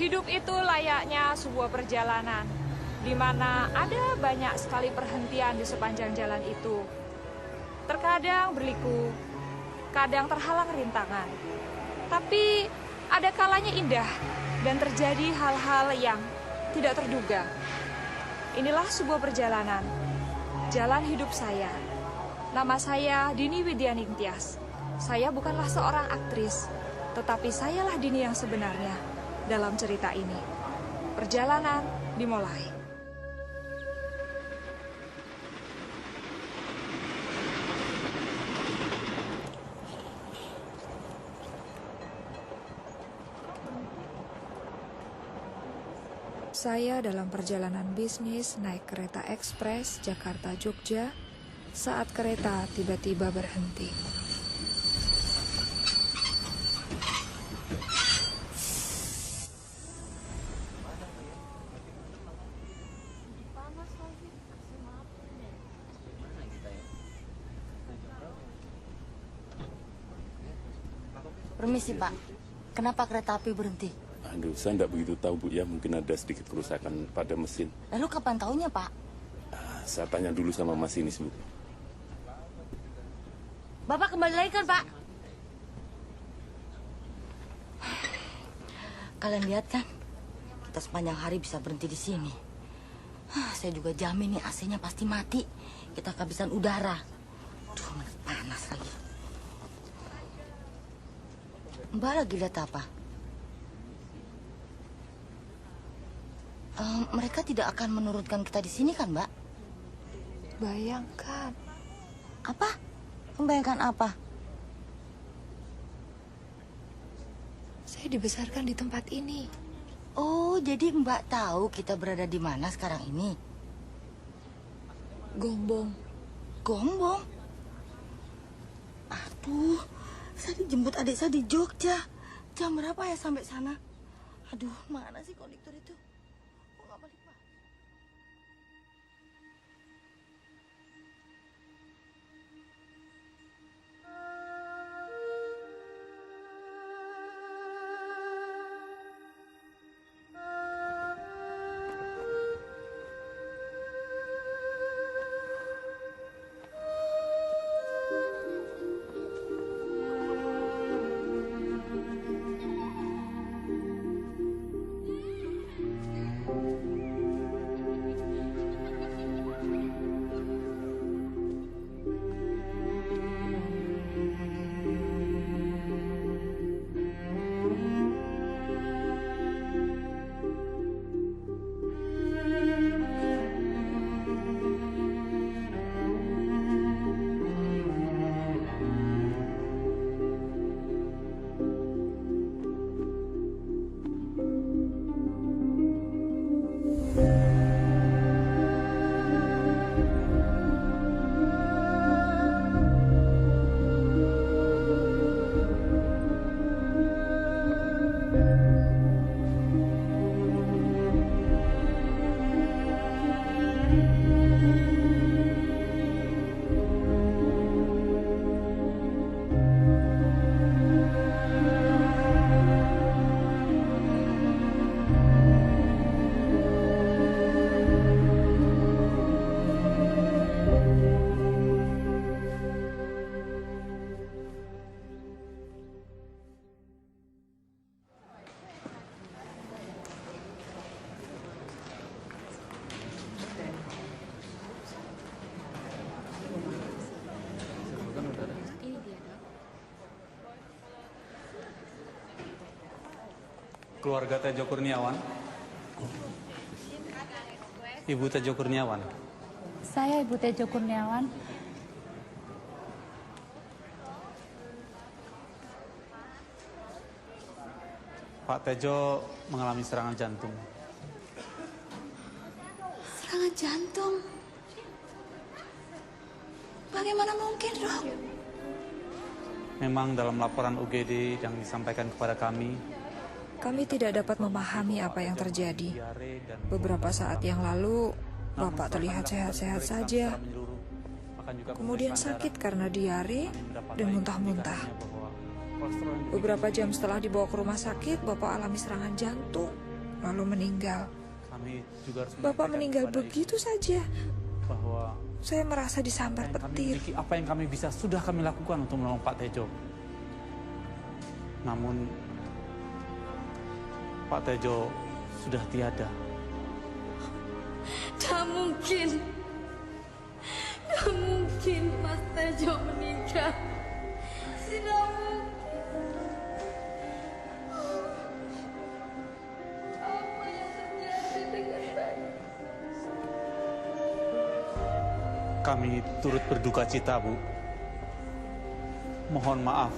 Hidup itu layaknya sebuah perjalanan, di mana ada banyak sekali perhentian di sepanjang jalan itu. Terkadang berliku, kadang terhalang rintangan. Tapi ada kalanya indah dan terjadi hal-hal yang tidak terduga. Inilah sebuah perjalanan, jalan hidup saya. Nama saya Dini Widyaningtyas. Saya bukanlah seorang aktris, tetapi sayalah Dini yang sebenarnya dalam cerita ini. Perjalanan dimulai. Saya dalam perjalanan bisnis naik kereta ekspres Jakarta-Jogja saat kereta tiba-tiba berhenti. Permisi Pak, kenapa kereta api berhenti? Aduh, saya tidak begitu tahu Bu ya, mungkin ada sedikit kerusakan pada mesin. Lalu kapan tahunya Pak? Saya tanya dulu sama masinis Bu. Bapak kembali lagi kan Pak? Kalian lihat kan, kita sepanjang hari bisa berhenti di sini. Saya juga jamin nih AC-nya pasti mati. Kita kehabisan udara. Duh, panas lagi. Mbak lagi lihat apa? Mereka tidak akan menurunkan kita di sini kan, Mbak? Bayangkan. Apa? Membayangkan apa? Saya dibesarkan di tempat ini. Oh, jadi Mbak tahu kita berada di mana sekarang ini? Gombong. Gombong? Aduh, saya dijemput adik saya di Jogja. Jam berapa ya sampai sana? Aduh, mana sih konduktor itu? Kok nggak balik, Pak? Keluarga Tejo Kurniawan. Ibu Tejo Kurniawan. Saya Ibu Tejo Kurniawan. Pak Tejo mengalami serangan jantung. Serangan jantung? Bagaimana mungkin, Dok? Memang dalam laporan UGD yang disampaikan kepada kami Kami tidak dapat memahami apa yang terjadi. Beberapa saat yang lalu, Bapak terlihat sehat-sehat saja. Kemudian sakit karena diare dan muntah-muntah. Beberapa jam setelah dibawa ke rumah sakit, Bapak alami serangan jantung. lalu meninggal. Kami juga harus Bapak menyampaikan meninggal kepada begitu Ibu saja. bahwa Saya merasa disambar apa yang kami petir. miliki, apa yang kami bisa sudah kami lakukan untuk menolong Pak Tejo. Namun Pak Tejo sudah tiada. Tak mungkin. Tak mungkin Mas Tejo meninggal. Tidak mungkin. Apa yang terjadi dengan saya? Kami turut berduka cita, Bu. Mohon maaf.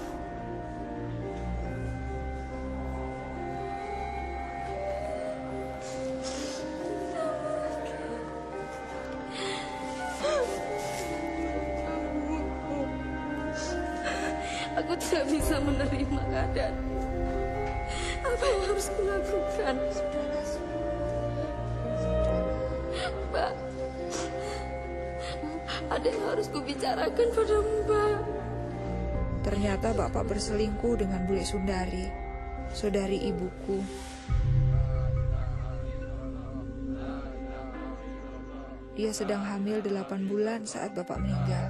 Aku tidak bisa menerima keadaan. Apa yang harus kulakukan? Mbak, ada yang harus kubicarakan padamu, Mbak. Ternyata Bapak berselingkuh dengan Bule Sundari, saudari ibuku. Dia sedang hamil 8 bulan saat Bapak meninggal.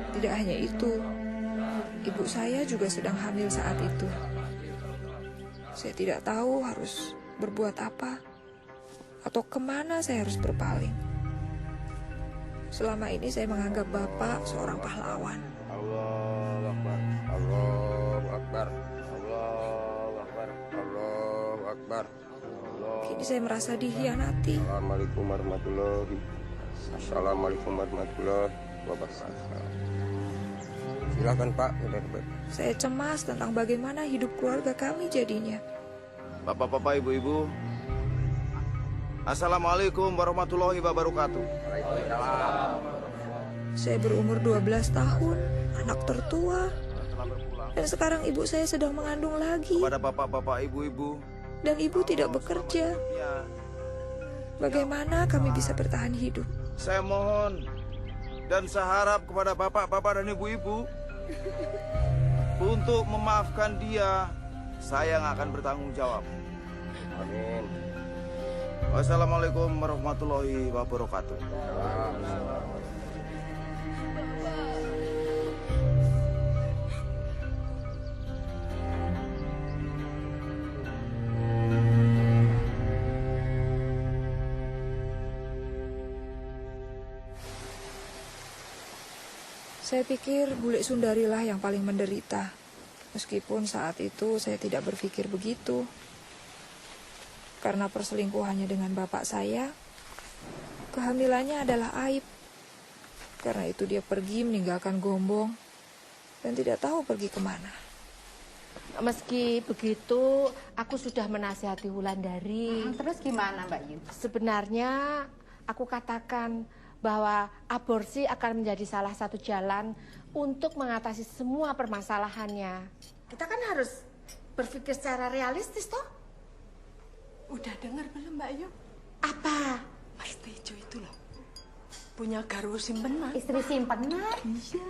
Tidak hanya itu, ibu saya juga sedang hamil saat itu. Saya tidak tahu harus berbuat apa atau kemana saya harus berpaling. Selama ini saya menganggap Bapak seorang pahlawan. Allahu Akbar, Allahu Akbar, Allahu Akbar, Allahu Akbar. Kini saya merasa dihianati. Assalamualaikum warahmatullahi wabarakatuh. Silakan Pak. Saya cemas tentang bagaimana hidup keluarga kami jadinya. Bapak-bapak, ibu-ibu, Assalamualaikum warahmatullahi wabarakatuh. Saya berumur 12 tahun, anak tertua. Dan sekarang ibu saya sedang mengandung lagi. Kepada bapak-bapak, ibu-ibu, Dan ibu tidak bekerja. ya, Bagaimana kami bisa bertahan hidup? saya mohon dan saya harap kepada bapak-bapak dan ibu-ibu untuk memaafkan dia. Saya yang akan bertanggung jawab. Amin. Wassalamualaikum warahmatullahi wabarakatuh. Saya pikir Bule Sundari lah yang paling menderita. Meskipun saat itu saya tidak berpikir begitu. Karena perselingkuhannya dengan bapak saya, kehamilannya adalah aib. Karena itu dia pergi meninggalkan Gombong dan tidak tahu pergi kemana. Meski begitu, aku sudah menasihati Wulandari. Terus gimana Mbak Yu? Sebenarnya aku katakan bahwa aborsi akan menjadi salah satu jalan untuk mengatasi semua permasalahannya. Kita kan harus berpikir secara realistis, toh? Udah dengar belum Mbak Yu? Apa? Mas Tejo itu loh punya garwo simpenan. Istri simpenan? Iya.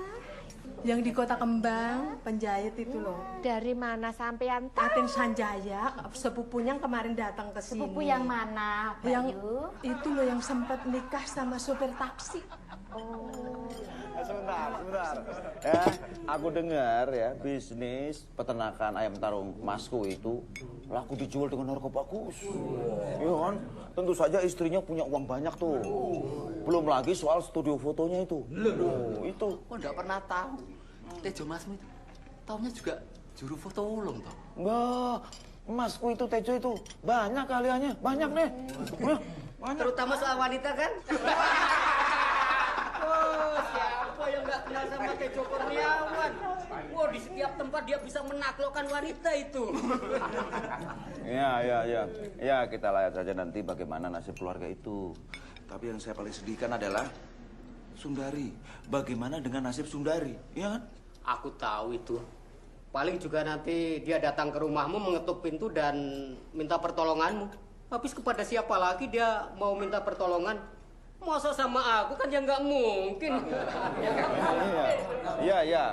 Yang di Kota Kembang, penjahit itu loh. Dari mana sampean tahu? Raden Sanjaya, sepupunya yang kemarin datang ke sini. Sepupu yang mana, Mbak Yang Yu? itu loh yang sempat nikah sama sopir taksi. Sebentar. Ya, aku dengar ya bisnis peternakan ayam tarung Masku itu laku dijual dengan harga bagus. Iya kan? Tentu saja istrinya punya uang banyak tuh. Belum lagi soal studio fotonya itu. Itu. Kok enggak pernah tahu? Tejo Masmu itu taunya juga juru foto ulung toh. Enggak. Masku itu Tejo itu banyak keahliannya, banyak deh. Banyak. Terutama soal wanita kan? Oh, siapa yang nggak kenal sama Tejo Kurniawan? Wah, di setiap tempat dia bisa menaklukkan wanita itu. Ya, kita lihat saja nanti bagaimana nasib keluarga itu. Tapi yang saya paling sedihkan adalah Sundari. Bagaimana dengan nasib Sundari? Ya kan? Aku tahu itu. Paling juga nanti dia datang ke rumahmu mengetuk pintu dan minta pertolonganmu. Habis kepada siapa lagi dia mau minta pertolongan? Masa sama aku kan ya nggak mungkin. Iya.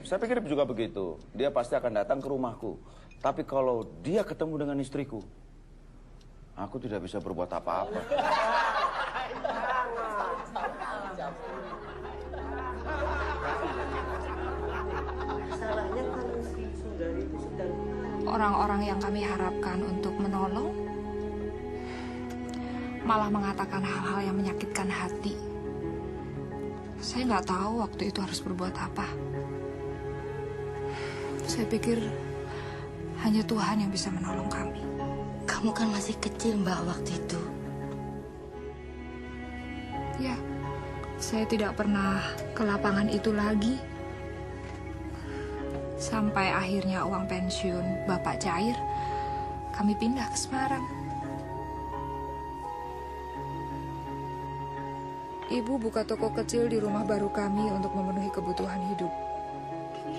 Saya pikir juga begitu. Dia pasti akan datang ke rumahku. Tapi kalau dia ketemu dengan istriku, aku tidak bisa berbuat apa-apa. Orang-orang yang kami harapkan untuk menolong malah mengatakan hal-hal yang menyakitkan hati. Saya nggak tahu waktu itu harus berbuat apa. Saya pikir hanya Tuhan yang bisa menolong kami. Kamu kan masih kecil, Mbak, waktu itu. Ya, saya tidak pernah ke lapangan itu lagi. Sampai akhirnya uang pensiun Bapak cair, kami pindah ke Semarang. Ibu buka toko kecil di rumah baru kami untuk memenuhi kebutuhan hidup.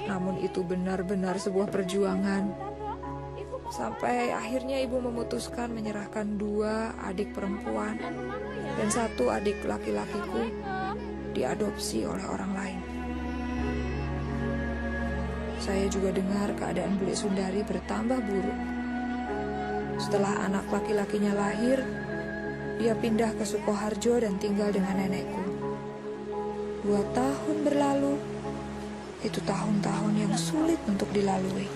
Namun itu benar-benar sebuah perjuangan. Sampai akhirnya ibu memutuskan menyerahkan 2 adik perempuan dan 1 adik laki-lakiku diadopsi oleh orang lain. Saya juga dengar keadaan Bulik Sundari bertambah buruk. Setelah anak laki-lakinya lahir, dia pindah ke Sukoharjo dan tinggal dengan nenekku. 2 tahun berlalu, itu tahun-tahun yang sulit untuk dilalui.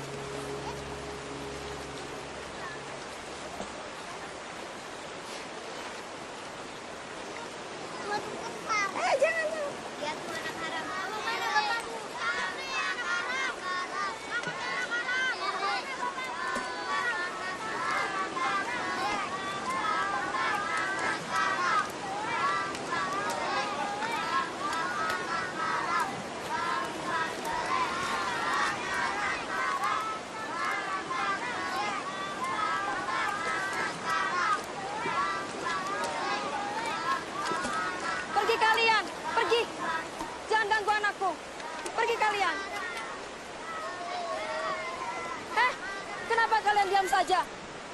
Pergi kalian, pergi. Jangan ganggu anakku. Pergi kalian. Kenapa kalian diam saja?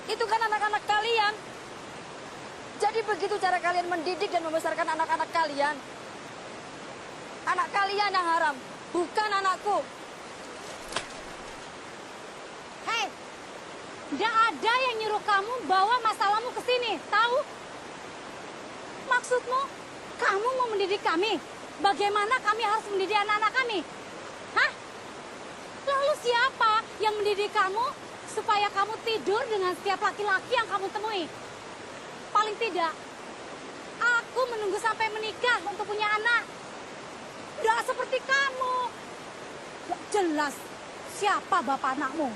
Itu kan anak-anak kalian. Jadi begitu cara kalian mendidik dan membesarkan anak-anak kalian. Anak kalian yang haram, bukan anakku. Hei, tidak ada yang nyuruh kamu bawa masalahmu ke sini, tahu? Maksudmu, kamu mau mendidik kami? Bagaimana kami harus mendidik anak-anak kami? Hah? Lalu siapa yang mendidik kamu supaya kamu tidur dengan setiap laki-laki yang kamu temui? Paling tidak, aku menunggu sampai menikah untuk punya anak. Tidak seperti kamu. Gak jelas siapa bapak anakmu.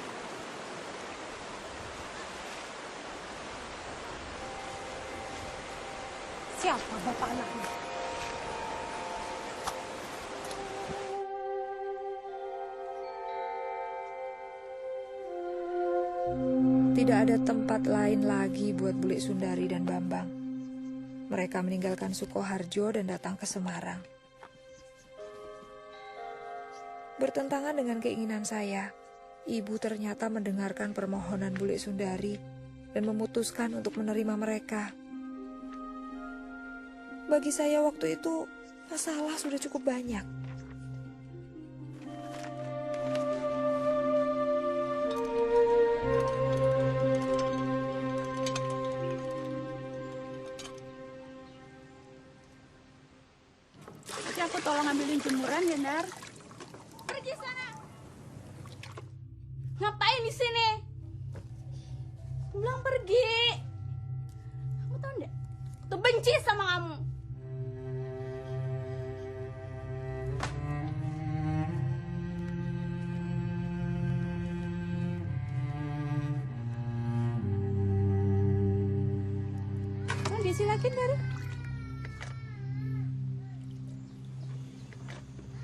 Siapa bapak anakmu? Tidak ada tempat lain lagi buat Bulik Sundari dan Bambang. Mereka meninggalkan Sukoharjo dan datang ke Semarang. Bertentangan dengan keinginan saya, ibu ternyata mendengarkan permohonan Bulik Sundari dan memutuskan untuk menerima mereka. Bagi saya waktu itu, masalah sudah cukup banyak. Nanti aku tolong ambilin jemuran ya, Nar. Pergi sana. Ngapain di sini? Aku bilang pergi. Kamu tahu enggak? Tuh benci sama kamu. Disilakin dari.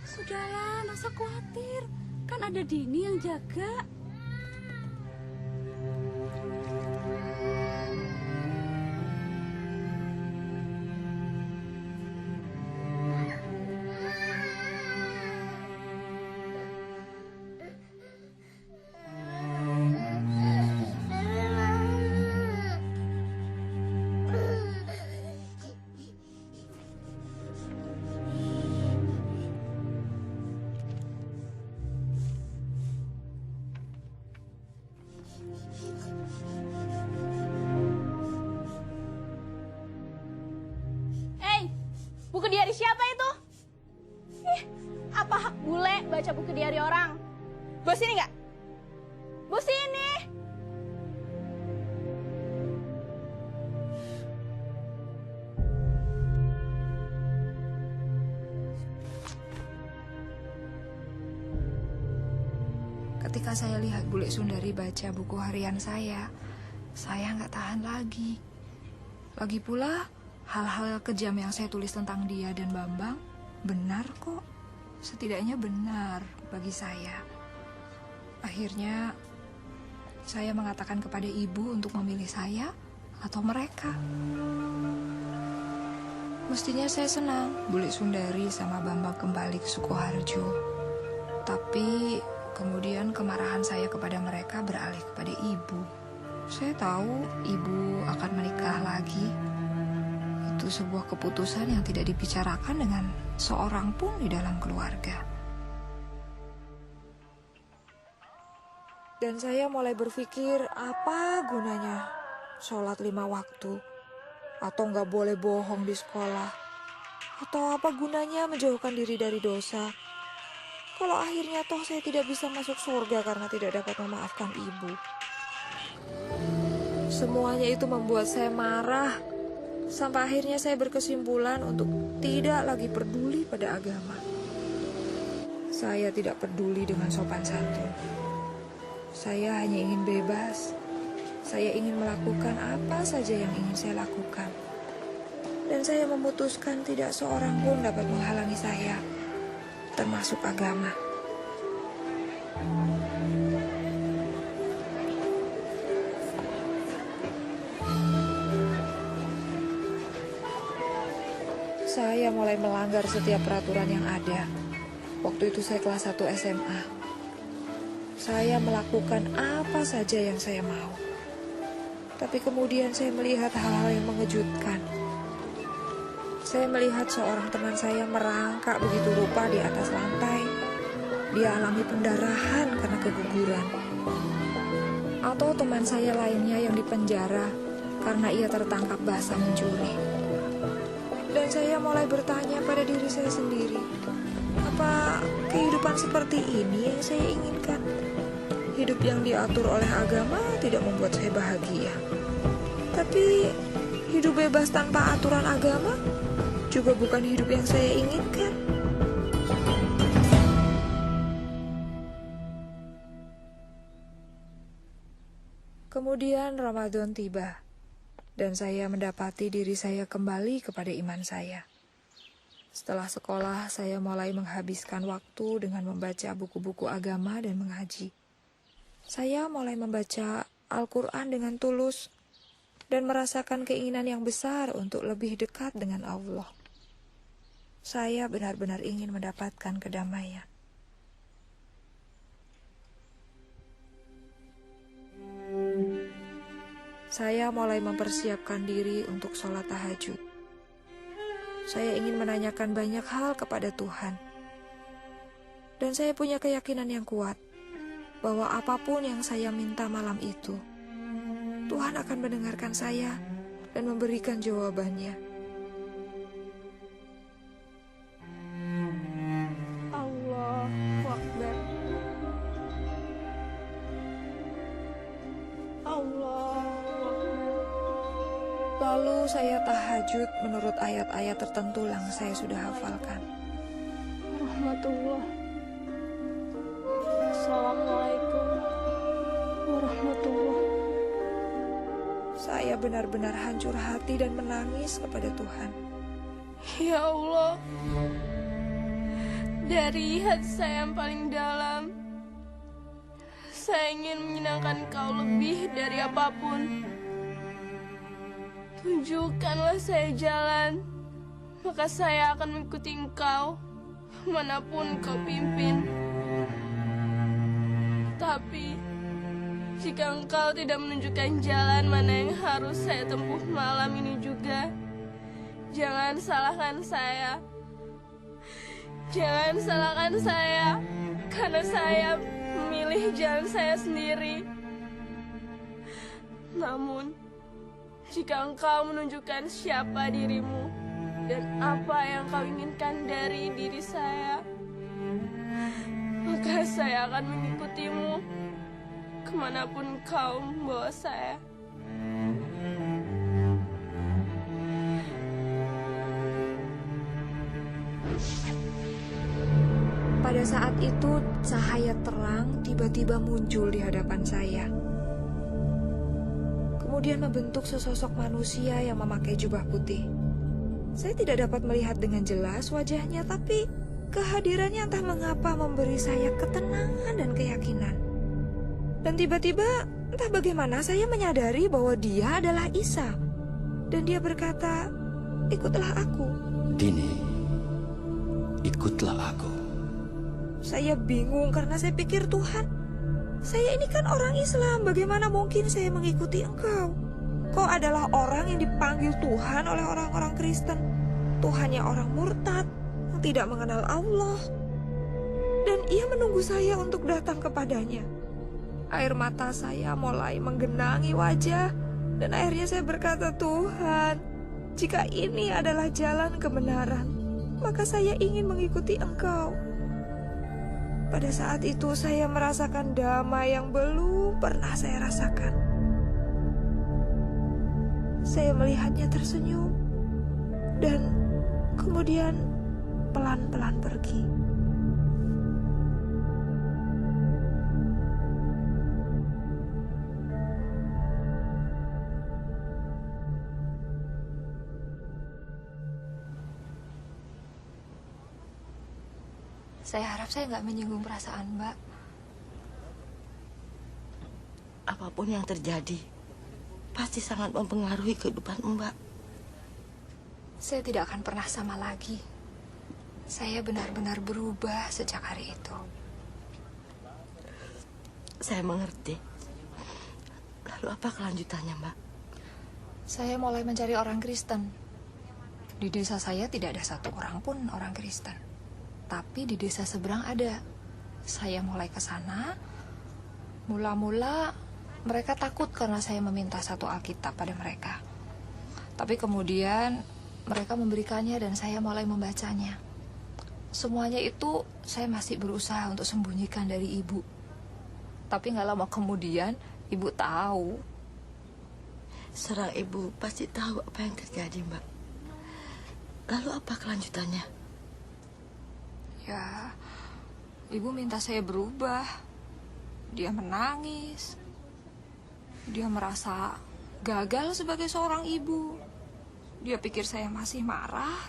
Sudahlah, nggak usah khawatir. Kan ada Dini yang jaga. baca buku diari orang. Bos ini nggak? Bos ini. Ketika saya lihat bule Sundari baca buku harian saya nggak tahan lagi. Lagi pula, hal-hal kejam yang saya tulis tentang dia dan Bambang benar kok. Setidaknya benar bagi saya. Akhirnya, saya mengatakan kepada ibu untuk memilih saya atau mereka. Mestinya saya senang bule Sundari sama Bambang kembali ke Sukoharjo. Tapi kemudian kemarahan saya kepada mereka beralih kepada ibu. Saya tahu ibu akan menikah lagi. Itu sebuah keputusan yang tidak dibicarakan dengan seorang pun di dalam keluarga. Dan saya mulai berpikir, apa gunanya sholat 5 waktu? Atau nggak boleh bohong di sekolah? Atau apa gunanya menjauhkan diri dari dosa? Kalau akhirnya toh saya tidak bisa masuk surga karena tidak dapat memaafkan ibu. Semuanya itu membuat saya marah. Sampai akhirnya saya berkesimpulan untuk tidak lagi peduli pada agama. Saya tidak peduli dengan sopan santun. Saya hanya ingin bebas. Saya ingin melakukan apa saja yang ingin saya lakukan. Dan saya memutuskan tidak seorang pun dapat menghalangi saya, termasuk agama. Saya mulai melanggar setiap peraturan yang ada. Waktu itu saya kelas 1 SMA. Saya melakukan apa saja yang saya mau. Tapi kemudian saya melihat hal-hal yang mengejutkan. Saya melihat seorang teman saya merangkak begitu rupa di atas lantai. Dia alami pendarahan karena keguguran. Atau teman saya lainnya yang dipenjara karena ia tertangkap basah mencuri. Dan saya mulai bertanya pada diri saya sendiri, apa kehidupan seperti ini yang saya inginkan? Hidup yang diatur oleh agama tidak membuat saya bahagia. Tapi hidup bebas tanpa aturan agama juga bukan hidup yang saya inginkan. Kemudian Ramadan tiba. Dan saya mendapati diri saya kembali kepada iman saya. Setelah sekolah, saya mulai menghabiskan waktu dengan membaca buku-buku agama dan mengaji. Saya mulai membaca Al-Quran dengan tulus dan merasakan keinginan yang besar untuk lebih dekat dengan Allah. Saya benar-benar ingin mendapatkan kedamaian. Saya mulai mempersiapkan diri untuk sholat tahajud. Saya ingin menanyakan banyak hal kepada Tuhan. Dan saya punya keyakinan yang kuat bahwa apapun yang saya minta malam itu, Tuhan akan mendengarkan saya dan memberikan jawabannya. Allahu Akbar. Lalu saya tahajud menurut ayat-ayat tertentu yang saya sudah hafalkan. Rahmatullah. Assalamualaikum warahmatullah. Saya benar-benar hancur hati dan menangis kepada Tuhan. Ya Allah, dari hati saya yang paling dalam, saya ingin menyenangkan Kau lebih dari apapun. Tunjukkanlah saya jalan, maka saya akan mengikuti Engkau manapun Kau pimpin. Tapi jika Engkau tidak menunjukkan jalan mana yang harus saya tempuh malam ini juga, jangan salahkan saya. Jangan salahkan saya, karena saya memilih jalan saya sendiri. Namun jika Engkau menunjukkan siapa dirimu dan apa yang Kau inginkan dari diri saya, maka saya akan mengikutimu kemanapun kau membawa saya. Pada saat itu, cahaya terang tiba-tiba muncul di hadapan saya. Kemudian membentuk sesosok manusia yang memakai jubah putih. Saya tidak dapat melihat dengan jelas wajahnya, tapi kehadirannya entah mengapa memberi saya ketenangan dan keyakinan. Dan tiba-tiba, entah bagaimana saya menyadari bahwa dia adalah Isa. Dan dia berkata, "Ikutlah aku." Dini, ikutlah aku. Saya bingung karena saya pikir, Tuhan, saya ini kan orang Islam, bagaimana mungkin saya mengikuti Engkau? Kau adalah orang yang dipanggil Tuhan oleh orang-orang Kristen. Tuhannya orang murtad, yang tidak mengenal Allah. Dan ia menunggu saya untuk datang kepadanya. Air mata saya mulai menggenangi wajah, dan akhirnya saya berkata, "Tuhan, jika ini adalah jalan kebenaran, maka saya ingin mengikuti Engkau." Pada saat itu saya merasakan damai yang belum pernah saya rasakan. Saya melihatnya tersenyum dan kemudian pelan-pelan pergi. Saya harap saya nggak menyinggung perasaan Mbak. Apapun yang terjadi, pasti sangat mempengaruhi kehidupan Mbak. Saya tidak akan pernah sama lagi. Saya benar-benar berubah sejak hari itu. Saya mengerti. Lalu apa kelanjutannya, Mbak? Saya mulai mencari orang Kristen. Di desa saya tidak ada satu orang pun orang Kristen. Tapi di desa seberang ada. Saya mulai ke sana. Mula-mula mereka takut karena saya meminta satu Alkitab pada mereka. Tapi kemudian mereka memberikannya dan saya mulai membacanya. Semuanya itu saya masih berusaha untuk sembunyikan dari ibu. Tapi gak lama kemudian ibu tahu. Serang ibu pasti tahu apa yang terjadi, Mbak. Lalu apa kelanjutannya? Ya, ibu minta saya berubah. Dia menangis. Dia merasa gagal sebagai seorang ibu. Dia pikir saya masih marah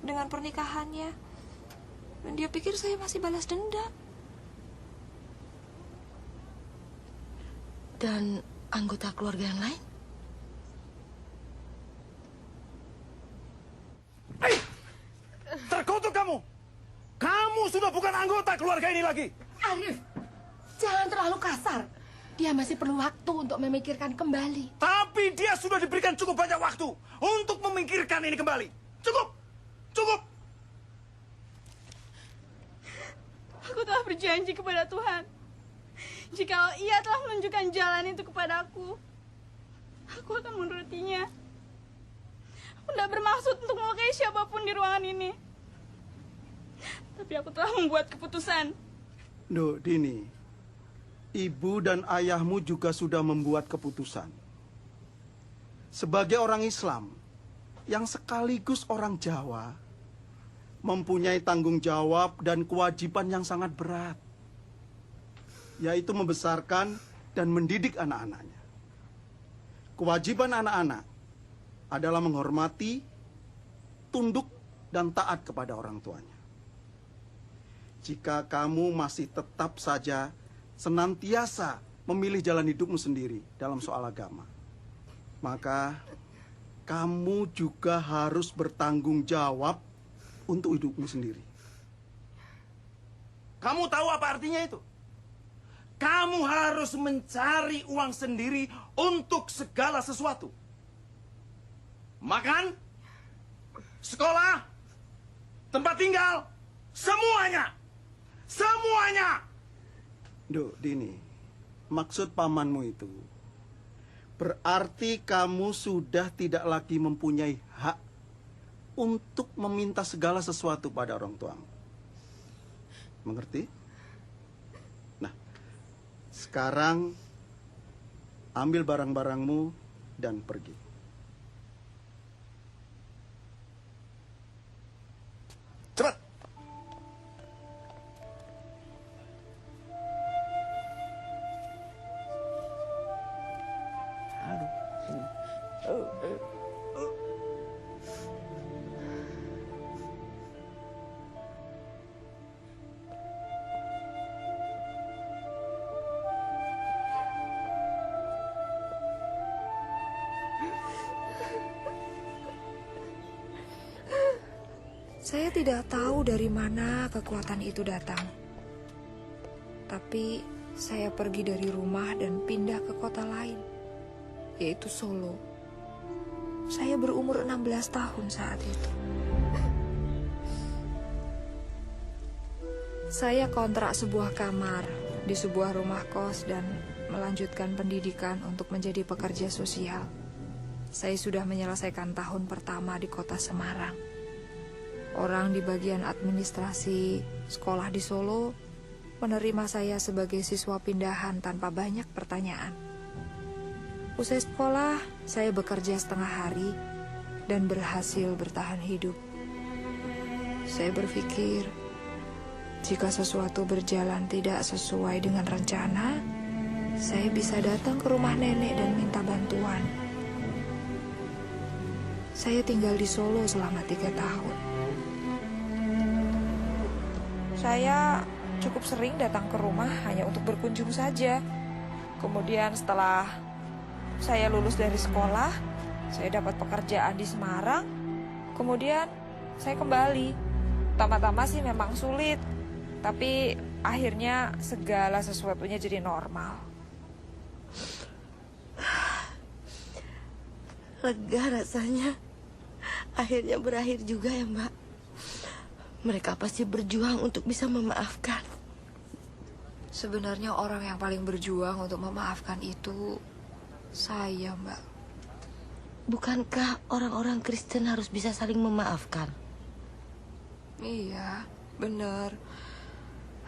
dengan pernikahannya. Dan dia pikir saya masih balas dendam. Dan anggota keluarga yang lain? Terkutuk kamu! Kamu sudah bukan anggota keluarga ini lagi! Arif, jangan terlalu kasar. Dia masih perlu waktu untuk memikirkan kembali. Tapi dia sudah diberikan cukup banyak waktu untuk memikirkan ini kembali. Cukup! Cukup! Aku telah berjanji kepada Tuhan. Jika Ia telah menunjukkan jalan itu kepadaku, aku akan menurutinya. Aku tidak bermaksud untuk melukai siapapun di ruangan ini. Tapi aku telah membuat keputusan. Duh, Dini, ibu dan ayahmu juga sudah membuat keputusan. Sebagai orang Islam, yang sekaligus orang Jawa, mempunyai tanggung jawab dan kewajiban yang sangat berat, yaitu membesarkan dan mendidik anak-anaknya. Kewajiban anak-anak adalah menghormati, tunduk, dan taat kepada orang tuanya. Jika kamu masih tetap saja senantiasa memilih jalan hidupmu sendiri dalam soal agama, maka kamu juga harus bertanggung jawab untuk hidupmu sendiri. Kamu tahu apa artinya itu? Kamu harus mencari uang sendiri untuk segala sesuatu. Makan, sekolah, tempat tinggal, semuanya. Semuanya. Duh, Dini, maksud pamanmu itu berarti kamu sudah tidak lagi mempunyai hak untuk meminta segala sesuatu pada orang tuamu. Mengerti? Sekarang ambil barang-barangmu dan pergi. Cepat. Saya tidak tahu dari mana kekuatan itu datang. Tapi saya pergi dari rumah dan pindah ke kota lain, yaitu Solo. Saya berumur 16 tahun saat itu. Saya kontrak sebuah kamar di sebuah rumah kos dan melanjutkan pendidikan untuk menjadi pekerja sosial. Saya sudah menyelesaikan tahun pertama di kota Semarang. Orang di bagian administrasi sekolah di Solo menerima saya sebagai siswa pindahan tanpa banyak pertanyaan. Usai sekolah, saya bekerja setengah hari dan berhasil bertahan hidup. Saya berpikir, jika sesuatu berjalan tidak sesuai dengan rencana, saya bisa datang ke rumah nenek dan minta bantuan. Saya tinggal di Solo selama 3 tahun. Saya cukup sering datang ke rumah hanya untuk berkunjung saja. Kemudian setelah saya lulus dari sekolah, saya dapat pekerjaan di Semarang. Kemudian saya kembali. Pertama-tama sih memang sulit, tapi akhirnya segala sesuatunya jadi normal. Lega rasanya. Akhirnya berakhir juga ya, Mbak. Mereka pasti berjuang untuk bisa memaafkan. Sebenarnya orang yang paling berjuang untuk memaafkan itu saya, Mbak. Bukankah orang-orang Kristen harus bisa saling memaafkan? Iya, benar.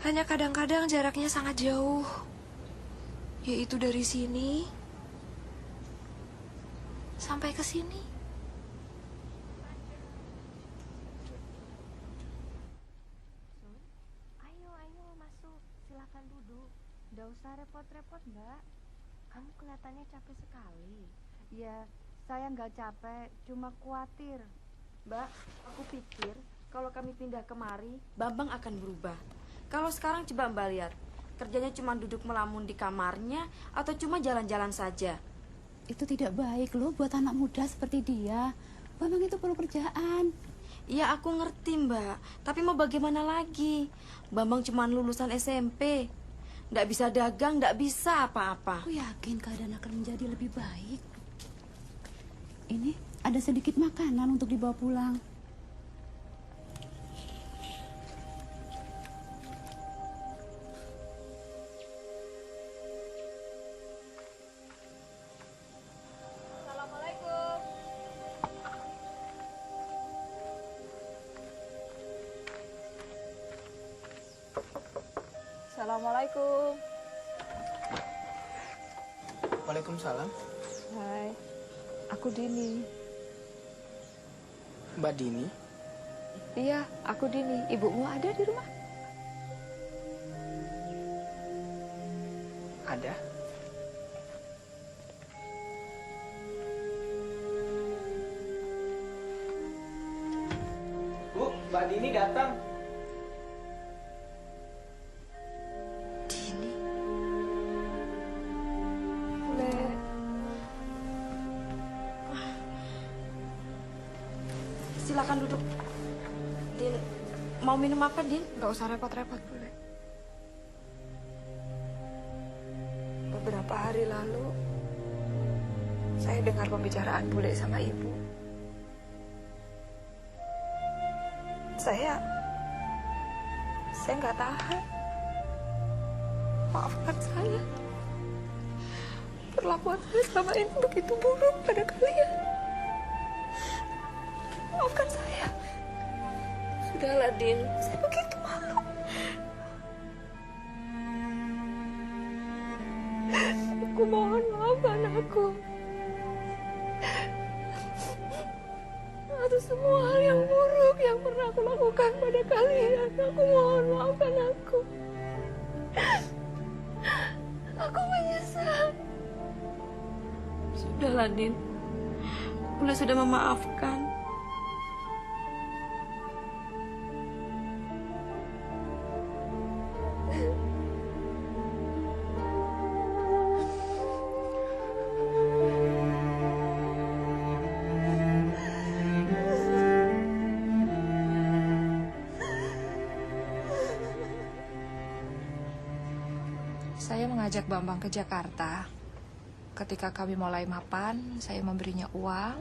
Hanya kadang-kadang jaraknya sangat jauh. Yaitu dari sini sampai ke sini. Silakan duduk. Nggak usah repot-repot, Mbak. Kamu kelihatannya capek sekali. Ya, saya nggak capek, cuma khawatir. Mbak, aku pikir kalau kami pindah kemari, Bambang akan berubah. Kalau sekarang coba Mbak lihat, kerjanya cuma duduk melamun di kamarnya atau cuma jalan-jalan saja. Itu tidak baik loh buat anak muda seperti dia. Bambang itu perlu kerjaan. Iya, aku ngerti, Mbak. Tapi mau bagaimana lagi? Bambang cuma lulusan SMP. Nggak bisa dagang, nggak bisa apa-apa. Aku yakin keadaan akan menjadi lebih baik. Ini ada sedikit makanan untuk dibawa pulang. Assalamualaikum. Assalamualaikum. Waalaikumsalam. Hai, aku Dini. Mbak Dini? Iya, aku Dini. Ibumu ada di rumah? Ada. Bu, Mbak Dini datang. Silakan duduk. Din, mau minum apa, Din? Gak usah repot-repot, boleh. Beberapa hari lalu, saya dengar pembicaraan Bule sama Ibu. Saya nggak tahan. Maafkan saya. Perlakuan saya selama ini begitu buruk pada kalian. Maafkan saya. Sudahlah, Din. Saya begitu malu. Aku mohon maafkan aku. Atas semua hal yang buruk yang pernah aku lakukan pada kalian. Aku mohon maafkan aku. Aku menyesal. Sudahlah, Din. Bunda sudah memaafkan. Saya mengajak Bambang ke Jakarta. Ketika kami mulai mapan, saya memberinya uang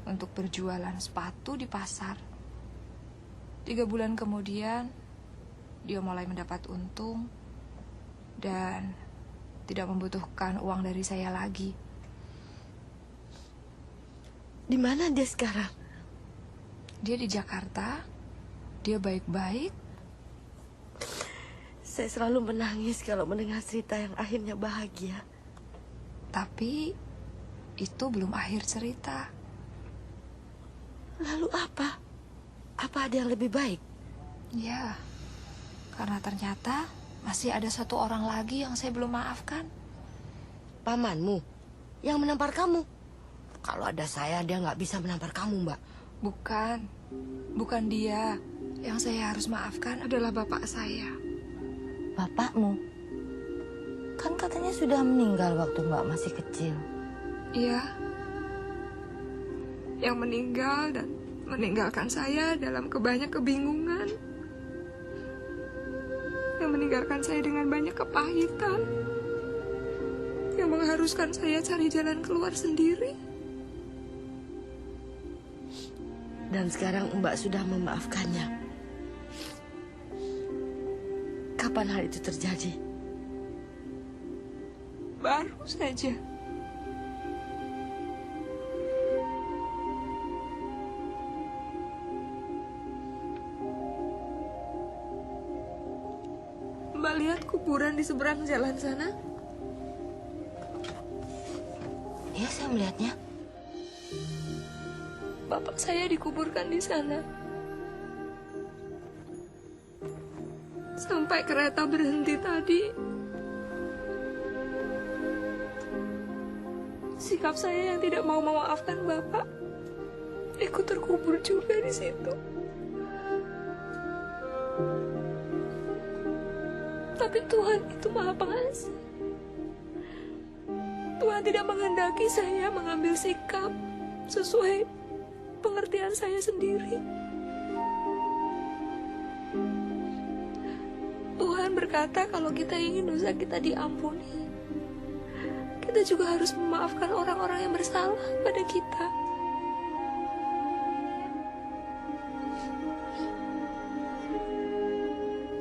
untuk berjualan sepatu di pasar. 3 bulan kemudian, dia mulai mendapat untung dan tidak membutuhkan uang dari saya lagi. Di mana dia sekarang? Dia di Jakarta. Dia baik-baik. Saya selalu menangis kalau mendengar cerita yang akhirnya bahagia. Tapi itu belum akhir cerita. Lalu apa? Apa ada yang lebih baik? Ya, karena ternyata masih ada 1 orang lagi yang saya belum maafkan. Pamanmu yang menampar kamu. Kalau ada saya, dia nggak bisa menampar kamu, Mbak. Bukan dia. Yang saya harus maafkan adalah bapak saya. Bapakmu? Kan katanya sudah meninggal waktu Mbak masih kecil. Iya. Yang meninggal dan meninggalkan saya dalam banyak kebingungan. Yang meninggalkan saya dengan banyak kepahitan. Yang mengharuskan saya cari jalan keluar sendiri. Dan sekarang Mbak sudah memaafkannya. Kapan hal itu terjadi? Baru saja. Mbak lihat kuburan di seberang jalan sana? Iya, saya melihatnya. Bapak saya dikuburkan di sana. Sampai kereta berhenti tadi. Sikap saya yang tidak mau memaafkan Bapak ikut terkubur juga di situ. Tapi Tuhan itu Maha Pengasih. Tuhan tidak menghendaki saya mengambil sikap sesuai pengertian saya sendiri. Tuhan berkata kalau kita ingin dosa kita diampuni, kita juga harus memaafkan orang-orang yang bersalah pada kita.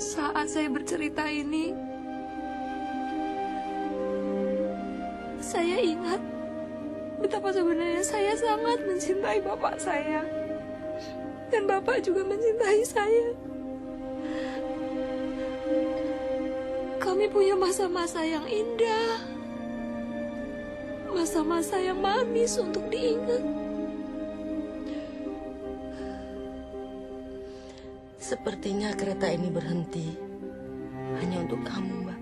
Saat saya bercerita ini, saya ingat betapa sebenarnya saya sangat mencintai bapak saya. Dan bapak juga mencintai saya. Kami punya masa-masa yang indah, masa-masa yang manis untuk diingat. Sepertinya kereta ini berhenti hanya untuk kamu, Mbak.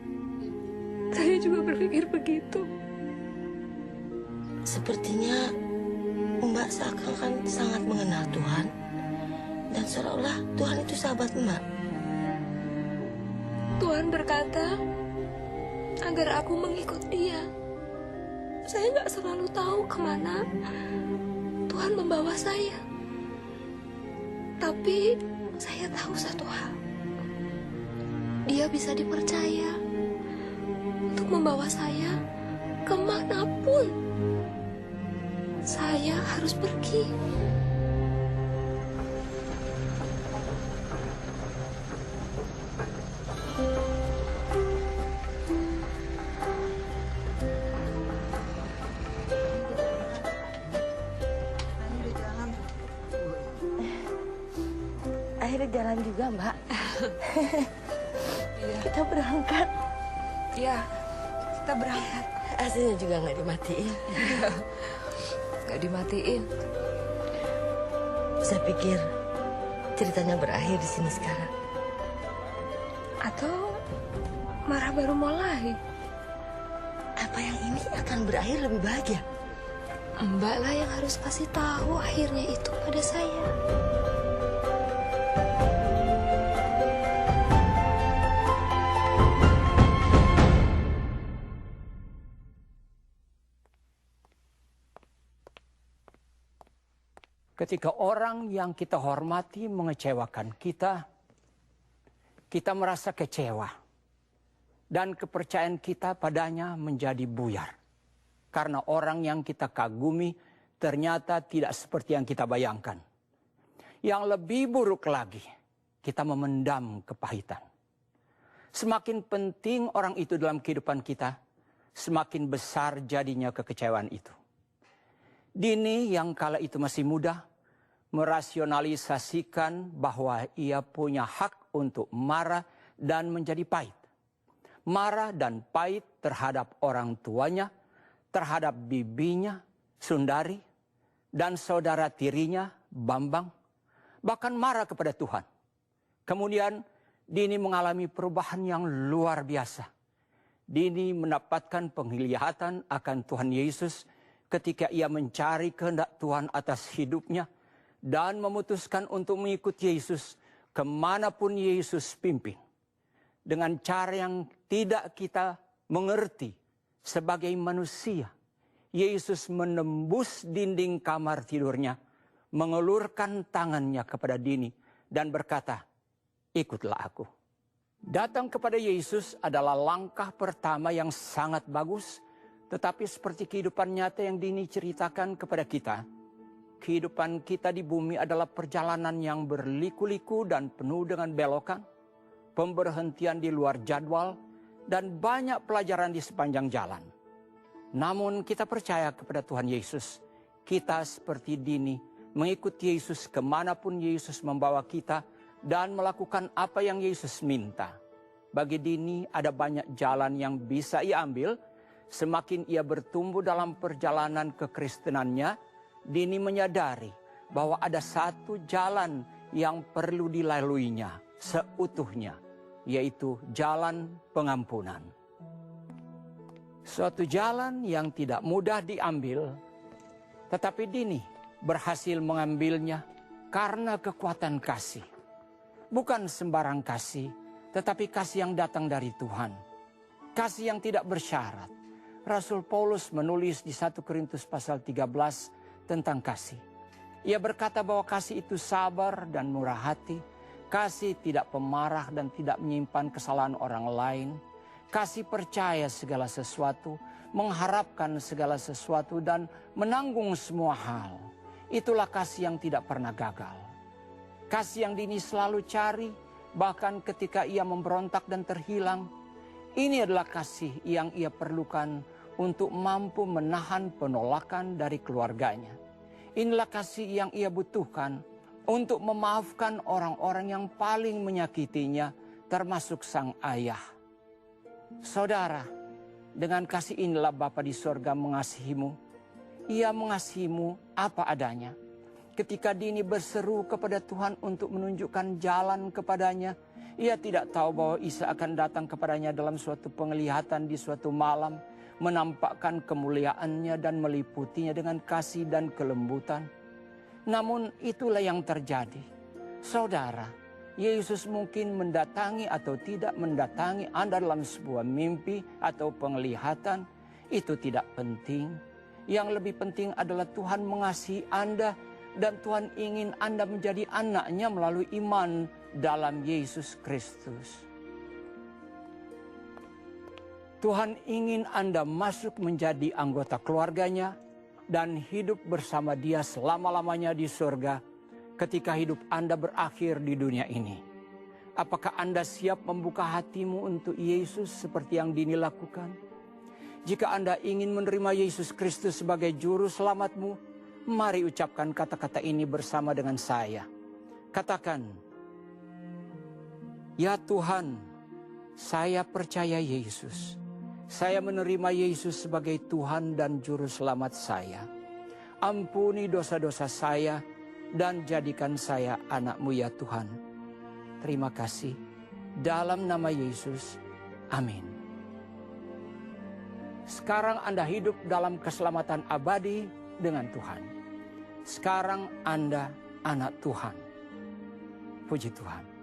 Saya juga berpikir begitu. Sepertinya Mbak seakan-akan sangat mengenal Tuhan. Dan seolah-olah Tuhan itu sahabat Mbak. Tuhan berkata agar aku mengikut Dia. Saya nggak selalu tahu kemana Tuhan membawa saya. Tapi saya tahu satu hal. Dia bisa dipercaya untuk membawa saya kemanapun saya harus pergi. Akhirnya jalan juga, Mbak. Kita berangkat. Iya, kita berangkat. AC-nya juga nggak dimatiin. Nggak dimatiin. Saya pikir ceritanya berakhir di sini sekarang. Atau marah baru mulai. Apa yang ini akan berakhir lebih bahagia? Mbak lah yang harus kasih tahu akhirnya itu pada saya. Ketika orang yang kita hormati mengecewakan kita, kita merasa kecewa. Dan kepercayaan kita padanya menjadi buyar. Karena orang yang kita kagumi ternyata tidak seperti yang kita bayangkan. Yang lebih buruk lagi, kita memendam kepahitan. Semakin penting orang itu dalam kehidupan kita, semakin besar jadinya kekecewaan itu. Dini yang kala itu masih muda, merasionalisasikan bahwa ia punya hak untuk marah dan menjadi pahit. Marah dan pahit terhadap orang tuanya, terhadap bibinya, Sundari, dan saudara tirinya, Bambang, bahkan marah kepada Tuhan. Kemudian Dini mengalami perubahan yang luar biasa. Dini mendapatkan penglihatan akan Tuhan Yesus ketika ia mencari kehendak Tuhan atas hidupnya dan memutuskan untuk mengikuti Yesus kemanapun Yesus pimpin. Dengan cara yang tidak kita mengerti sebagai manusia, Yesus menembus dinding kamar tidurnya, mengelurkan tangannya kepada Dini dan berkata, "Ikutlah aku." Datang kepada Yesus adalah langkah pertama yang sangat bagus. Tetapi seperti kehidupan nyata yang Dini ceritakan kepada kita, kehidupan kita di bumi adalah perjalanan yang berliku-liku dan penuh dengan belokan, pemberhentian di luar jadwal, dan banyak pelajaran di sepanjang jalan. Namun kita percaya kepada Tuhan Yesus. Kita seperti Dini, mengikuti Yesus kemanapun Yesus membawa kita dan melakukan apa yang Yesus minta. Bagi Dini ada banyak jalan yang bisa ia ambil. Semakin ia bertumbuh dalam perjalanan kekristenannya, Dini menyadari bahwa ada satu jalan yang perlu dilaluinya seutuhnya, yaitu jalan pengampunan. Suatu jalan yang tidak mudah diambil, tetapi Dini berhasil mengambilnya karena kekuatan kasih. Bukan sembarang kasih, tetapi kasih yang datang dari Tuhan. Kasih yang tidak bersyarat. Rasul Paulus menulis di 1 Korintus pasal 13 tentang kasih. Ia berkata bahwa kasih itu sabar dan murah hati. Kasih tidak pemarah dan tidak menyimpan kesalahan orang lain. Kasih percaya segala sesuatu, mengharapkan segala sesuatu dan menanggung semua hal. Itulah kasih yang tidak pernah gagal. Kasih yang Dini selalu cari, bahkan ketika ia memberontak dan terhilang. Ini adalah kasih yang ia perlukan untuk mampu menahan penolakan dari keluarganya. Inilah kasih yang ia butuhkan untuk memaafkan orang-orang yang paling menyakitinya, termasuk sang ayah. Saudara, dengan kasih inilah Bapa di sorga mengasihimu. Ia mengasihimu apa adanya. Ketika Dini berseru kepada Tuhan untuk menunjukkan jalan kepadanya, ia tidak tahu bahwa Isa akan datang kepadanya dalam suatu penglihatan di suatu malam, menampakkan kemuliaannya dan meliputinya dengan kasih dan kelembutan. Namun itulah yang terjadi. Saudara, Yesus mungkin mendatangi atau tidak mendatangi Anda dalam sebuah mimpi atau penglihatan, itu tidak penting. Yang lebih penting adalah Tuhan mengasihi Anda dan Tuhan ingin Anda menjadi anaknya melalui iman dalam Yesus Kristus. Tuhan ingin Anda masuk menjadi anggota keluarganya dan hidup bersama Dia selama-lamanya di surga ketika hidup Anda berakhir di dunia ini. Apakah Anda siap membuka hatimu untuk Yesus seperti yang Dini lakukan? Jika Anda ingin menerima Yesus Kristus sebagai juru selamatmu, mari ucapkan kata-kata ini bersama dengan saya. Katakan, "Ya Tuhan, saya percaya Yesus. Saya menerima Yesus sebagai Tuhan dan Juru Selamat saya. Ampuni dosa-dosa saya dan jadikan saya anak-Mu ya Tuhan. Terima kasih. Dalam nama Yesus, amin. Sekarang Anda hidup dalam keselamatan abadi dengan Tuhan. Sekarang Anda anak Tuhan. Puji Tuhan.